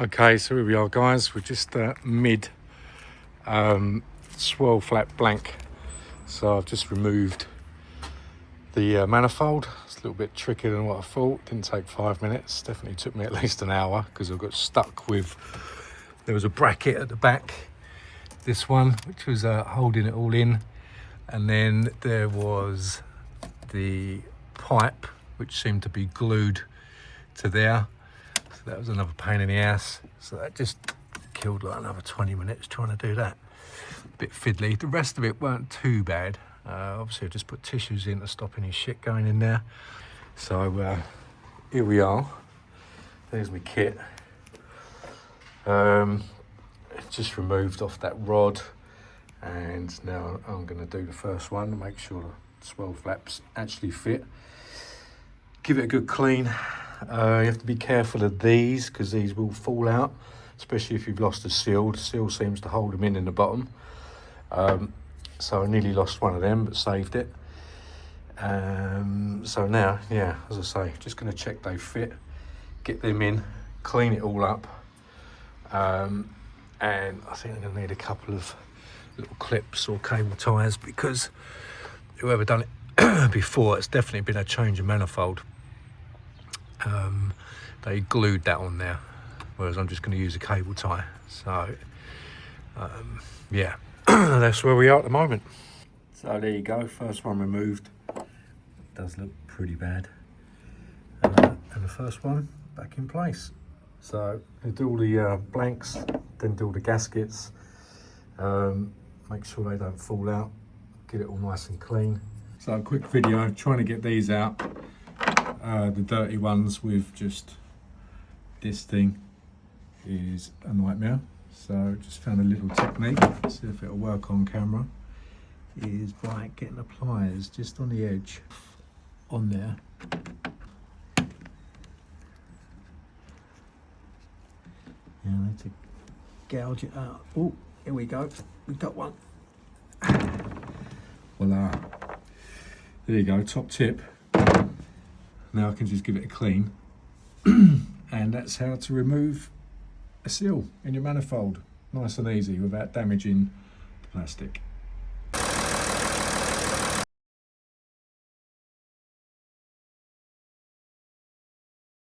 Okay, so here we are, guys. We're just mid swirl flap blank. So I've just removed the manifold. It's a little bit trickier than what I thought. Didn't take 5 minutes. Definitely took me at least an hour because I got stuck with, there was a bracket at the back, this one, which was holding it all in. And then there was the pipe, which seemed to be glued to there. So that was another pain in the ass. So that just killed like another 20 minutes trying to do that. A bit fiddly. The rest of it weren't too bad. Obviously I just put tissues in to stop any shit going in there. So here we are. There's my kit. Just removed off that rod, and now I'm going to do the first one to make sure the swirl flaps actually fit. Give it a good clean. You have to be careful of these because these will fall out, especially if you've lost a seal. The seal seems to hold them in the bottom. So I nearly lost one of them, but saved it. So now, yeah, as I say, just going to check they fit, get them in, clean it all up. And I think I'm going to need a couple of little clips or cable ties because whoever done it before, it's definitely been a change of manifold. They glued that on there, whereas I'm just going to use a cable tie. So yeah, that's where we are at the moment. So there you go, first one removed. Does look pretty bad, and the first one back in place. So I do all the blanks, then do all the gaskets, make sure they don't fall out, get it all nice and clean. So a quick video trying to get these out. The dirty ones with just this thing is a nightmare. So just found a little technique, see if it'll work on camera, is by getting the pliers just on the edge on there. Yeah, I need to gouge it out. Oh, here we go, we got one. Voila. There you go, top tip. Now I can just give it a clean. And that's how to remove a seal in your manifold. Nice and easy without damaging the plastic.